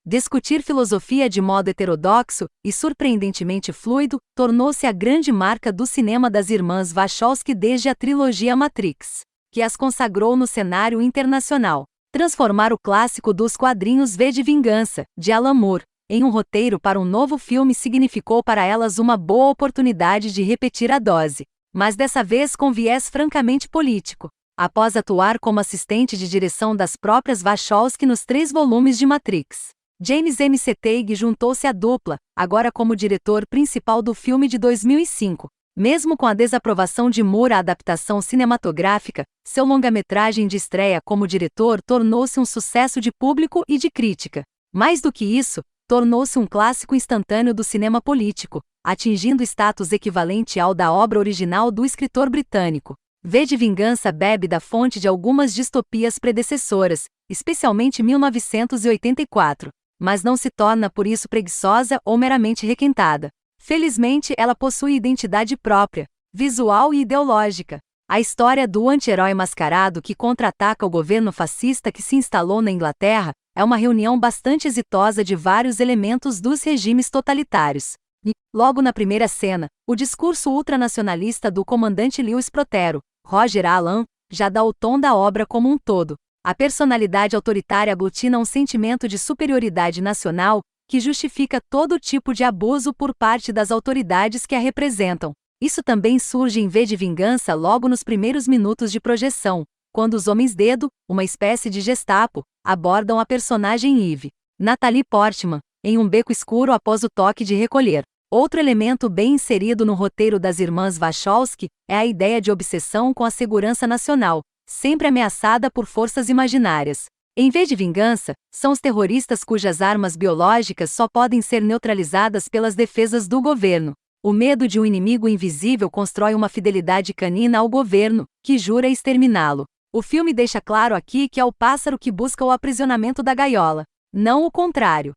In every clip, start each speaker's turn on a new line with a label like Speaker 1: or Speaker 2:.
Speaker 1: Discutir filosofia de modo heterodoxo e surpreendentemente fluido tornou-se a grande marca do cinema das irmãs Wachowski desde a trilogia Matrix, que as consagrou no cenário internacional. Transformar o clássico dos quadrinhos V de Vingança, de Alan Moore, em um roteiro para um novo filme significou para elas uma boa oportunidade de repetir a dose, mas dessa vez com viés francamente político. Após atuar como assistente de direção das próprias Wachowski nos 3 volumes de Matrix, James McTeigue juntou-se à dupla, agora como diretor principal do filme de 2005. Mesmo com a desaprovação de Moore à adaptação cinematográfica, seu longa-metragem de estreia como diretor tornou-se um sucesso de público e de crítica. Mais do que isso, tornou-se um clássico instantâneo do cinema político, atingindo status equivalente ao da obra original do escritor britânico. V de Vingança bebe da fonte de algumas distopias predecessoras, especialmente 1984. Mas não se torna por isso preguiçosa ou meramente requentada. Felizmente, ela possui identidade própria, visual e ideológica. A história do anti-herói mascarado que contra-ataca o governo fascista que se instalou na Inglaterra é uma reunião bastante exitosa de vários elementos dos regimes totalitários. E, logo na primeira cena, o discurso ultranacionalista do comandante Lewis Protero, Roger Allam, já dá o tom da obra como um todo. A personalidade autoritária aglutina um sentimento de superioridade nacional que justifica todo tipo de abuso por parte das autoridades que a representam. Isso também surge em V de Vingança logo nos primeiros minutos de projeção, quando os Homens-Dedo, uma espécie de Gestapo, abordam a personagem Eve, Natalie Portman, em um beco escuro após o toque de recolher. Outro elemento bem inserido no roteiro das irmãs Wachowski é a ideia de obsessão com a segurança nacional, sempre ameaçada por forças imaginárias. Em V de Vingança, são os terroristas cujas armas biológicas só podem ser neutralizadas pelas defesas do governo. O medo de um inimigo invisível constrói uma fidelidade canina ao governo, que jura exterminá-lo. O filme deixa claro aqui que é o pássaro que busca o aprisionamento da gaiola, não o contrário.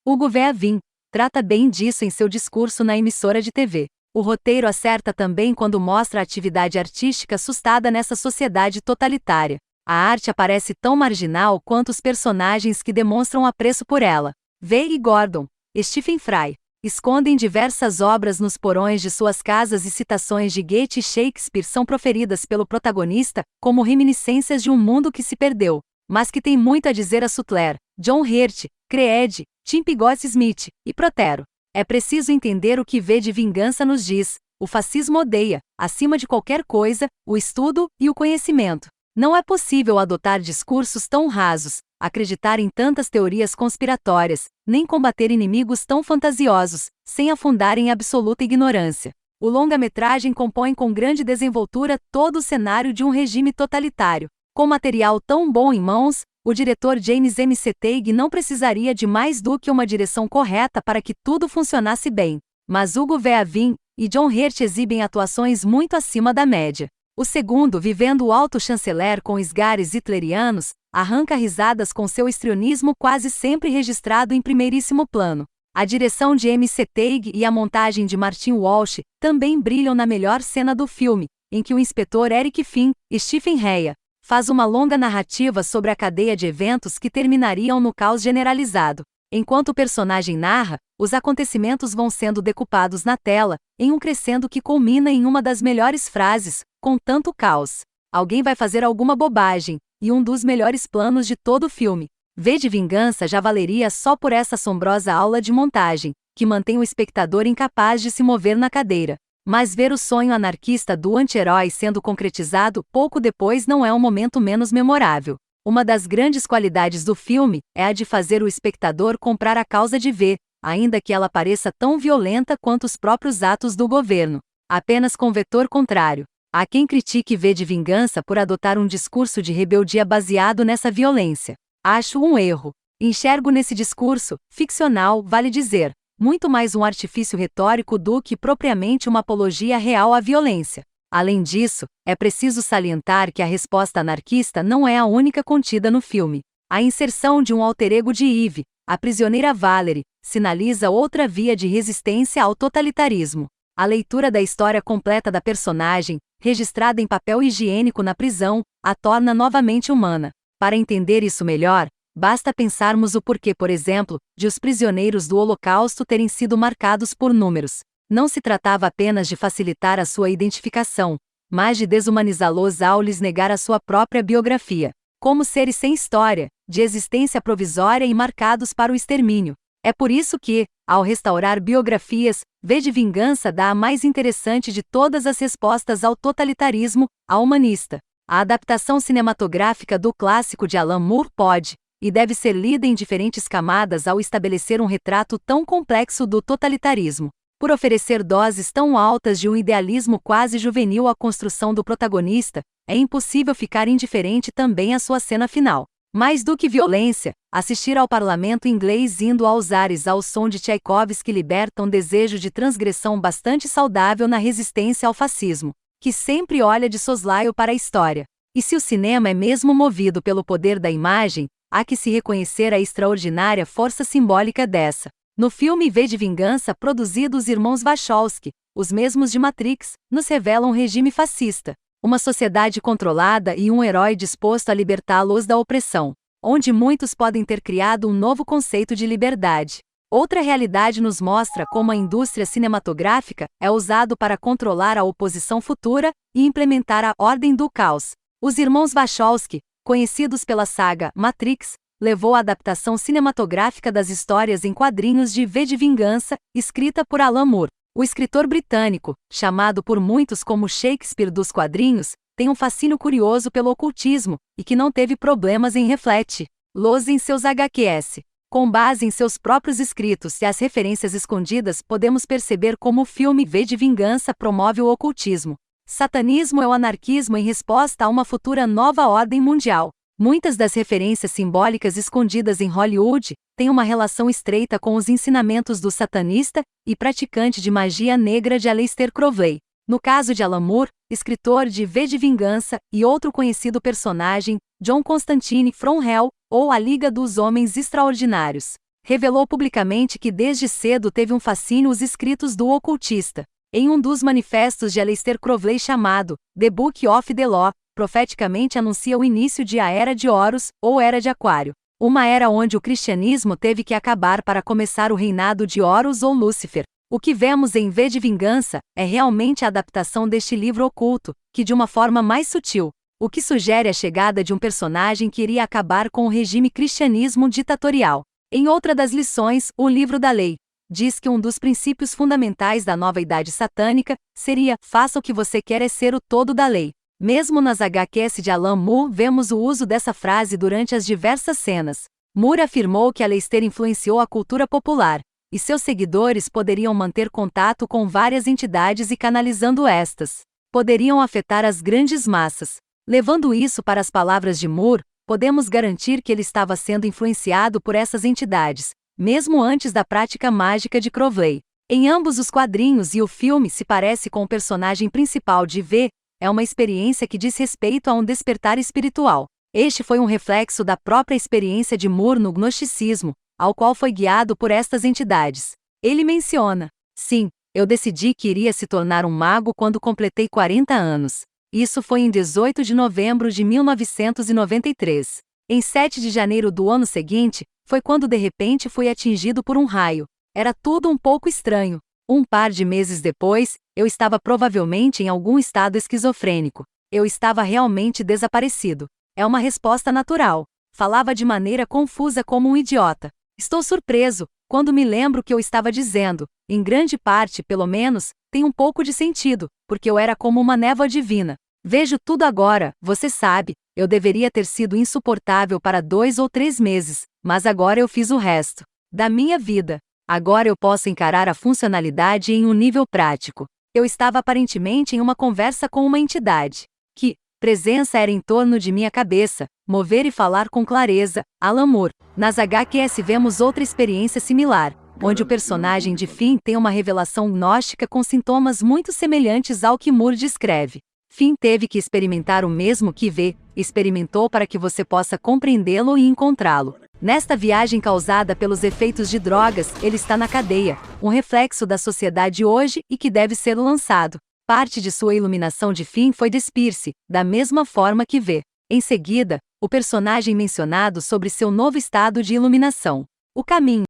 Speaker 1: Hugo Weaving trata bem disso em seu discurso na emissora de TV. O roteiro acerta também quando mostra a atividade artística assustada nessa sociedade totalitária. A arte aparece tão marginal quanto os personagens que demonstram apreço por ela. E. Gordon, Stephen Fry, escondem diversas obras nos porões de suas casas e citações de Goethe e Shakespeare são proferidas pelo protagonista como reminiscências de um mundo que se perdeu, mas que tem muito a dizer a Sutler, John Hurt, Creed, Tim Pigott-Smith e Protero. É preciso entender o que V de Vingança nos diz. O fascismo odeia, acima de qualquer coisa, o estudo e o conhecimento. Não é possível adotar discursos tão rasos, acreditar em tantas teorias conspiratórias, nem combater inimigos tão fantasiosos, sem afundar em absoluta ignorância. O longa-metragem compõe com grande desenvoltura todo o cenário de um regime totalitário. Com material tão bom em mãos, o diretor James McTeigue não precisaria de mais do que uma direção correta para que tudo funcionasse bem. Mas Hugo Weaving e John Hurt exibem atuações muito acima da média. O segundo, vivendo o alto chanceler com esgares hitlerianos, arranca risadas com seu histrionismo quase sempre registrado em primeiríssimo plano. A direção de McTeigue e a montagem de Martin Walsh também brilham na melhor cena do filme, em que o inspetor Eric Finn, Stephen Rea, faz uma longa narrativa sobre a cadeia de eventos que terminariam no caos generalizado. Enquanto o personagem narra, os acontecimentos vão sendo decupados na tela, em um crescendo que culmina em uma das melhores frases: com tanto caos, alguém vai fazer alguma bobagem, e um dos melhores planos de todo o filme. V de Vingança já valeria só por essa assombrosa aula de montagem, que mantém o espectador incapaz de se mover na cadeira. Mas ver o sonho anarquista do anti-herói sendo concretizado pouco depois não é um momento menos memorável. Uma das grandes qualidades do filme é a de fazer o espectador comprar a causa de V, ainda que ela pareça tão violenta quanto os próprios atos do governo, apenas com vetor contrário. Há quem critique V de Vingança por adotar um discurso de rebeldia baseado nessa violência. Acho um erro. Enxergo nesse discurso, ficcional, vale dizer, muito mais um artifício retórico do que propriamente uma apologia real à violência. Além disso, é preciso salientar que a resposta anarquista não é a única contida no filme. A inserção de um alter ego de Eve, a prisioneira Valerie, sinaliza outra via de resistência ao totalitarismo. A leitura da história completa da personagem, registrada em papel higiênico na prisão, a torna novamente humana. Para entender isso melhor, Basta pensarmos o porquê, por exemplo, de os prisioneiros do Holocausto terem sido marcados por números. Não se tratava apenas de facilitar a sua identificação, mas de desumanizá-los ao lhes negar a sua própria biografia, como seres sem história, de existência provisória e marcados para o extermínio. É por isso que, ao restaurar biografias, V de Vingança dá a mais interessante de todas as respostas ao totalitarismo, a humanista. A adaptação cinematográfica do clássico de Alan Moore pode, e deve ser lida em diferentes camadas ao estabelecer um retrato tão complexo do totalitarismo. Por oferecer doses tão altas de um idealismo quase juvenil à construção do protagonista, é impossível ficar indiferente também à sua cena final. Mais do que violência, assistir ao parlamento inglês indo aos ares ao som de Tchaikovsky liberta um desejo de transgressão bastante saudável na resistência ao fascismo, que sempre olha de soslaio para a história. E se o cinema é mesmo movido pelo poder da imagem, há que se reconhecer a extraordinária força simbólica dessa. No filme V de Vingança, produzido os irmãos Wachowski, os mesmos de Matrix, nos revelam um regime fascista, uma sociedade controlada e um herói disposto a libertá-los da opressão, onde muitos podem ter criado um novo conceito de liberdade. Outra realidade nos mostra como a indústria cinematográfica é usado para controlar a oposição futura e implementar a ordem do caos. Os irmãos Wachowski, conhecidos pela saga Matrix, levou a adaptação cinematográfica das histórias em quadrinhos de V de Vingança, escrita por Alan Moore. O escritor britânico, chamado por muitos como Shakespeare dos quadrinhos, tem um fascínio curioso pelo ocultismo, e que não teve problemas em reflete-los em seus HQs. Com base em seus próprios escritos e as referências escondidas, podemos perceber como o filme V de Vingança promove o ocultismo. Satanismo é o anarquismo em resposta a uma futura nova ordem mundial. Muitas das referências simbólicas escondidas em Hollywood têm uma relação estreita com os ensinamentos do satanista e praticante de magia negra de Aleister Crowley. No caso de Alan Moore, escritor de V de Vingança, e outro conhecido personagem, John Constantine from Hell, ou A Liga dos Homens Extraordinários, revelou publicamente que desde cedo teve um fascínio os escritos do ocultista. Em um dos manifestos de Aleister Crowley chamado The Book of the Law, profeticamente anuncia o início de a Era de Horus, ou Era de Aquário, uma era onde o cristianismo teve que acabar para começar o reinado de Horus ou Lúcifer. O que vemos em V de Vingança é realmente a adaptação deste livro oculto, que de uma forma mais sutil, o que sugere a chegada de um personagem que iria acabar com o regime cristianismo ditatorial. Em outra das lições, o Livro da Lei diz que um dos princípios fundamentais da nova idade satânica seria: faça o que você quer é ser o todo da lei. Mesmo nas HQs de Alan Moore vemos o uso dessa frase durante as diversas cenas. Moore afirmou que Aleister influenciou a cultura popular, e seus seguidores poderiam manter contato com várias entidades e, canalizando estas, poderiam afetar as grandes massas. Levando isso para as palavras de Moore, podemos garantir que ele estava sendo influenciado por essas entidades, mesmo antes da prática mágica de Crowley. Em ambos os quadrinhos e o filme se parece com o personagem principal de V, é uma experiência que diz respeito a um despertar espiritual. Este foi um reflexo da própria experiência de Moore no gnosticismo, ao qual foi guiado por estas entidades. Ele menciona: sim, eu decidi que iria se tornar um mago quando completei 40 anos. Isso foi em 18 de novembro de 1993. Em 7 de janeiro do ano seguinte, foi quando de repente fui atingido por um raio. Era tudo um pouco estranho. Um par de meses depois, eu estava provavelmente em algum estado esquizofrênico. Eu estava realmente desaparecido. É uma resposta natural. Falava de maneira confusa como um idiota. Estou surpreso, quando me lembro que eu estava dizendo, em grande parte, pelo menos, tem um pouco de sentido, porque eu era como uma névoa divina. Vejo tudo agora, você sabe, eu deveria ter sido insuportável para 2 ou 3 meses, mas agora eu fiz o resto da minha vida. Agora eu posso encarar a funcionalidade em um nível prático. Eu estava aparentemente em uma conversa com uma entidade. Que presença era em torno de minha cabeça, mover e falar com clareza, Alan Moore. Nas HQs vemos outra experiência similar, onde o personagem de Finn tem uma revelação gnóstica com sintomas muito semelhantes ao que Moore descreve. Finn teve que experimentar o mesmo que V experimentou para que você possa compreendê-lo e encontrá-lo. Nesta viagem causada pelos efeitos de drogas, ele está na cadeia, um reflexo da sociedade hoje e que deve ser lançado. Parte de sua iluminação de Finn foi despir-se, da mesma forma que V. Em seguida, o personagem mencionado sobre seu novo estado de iluminação. O caminho.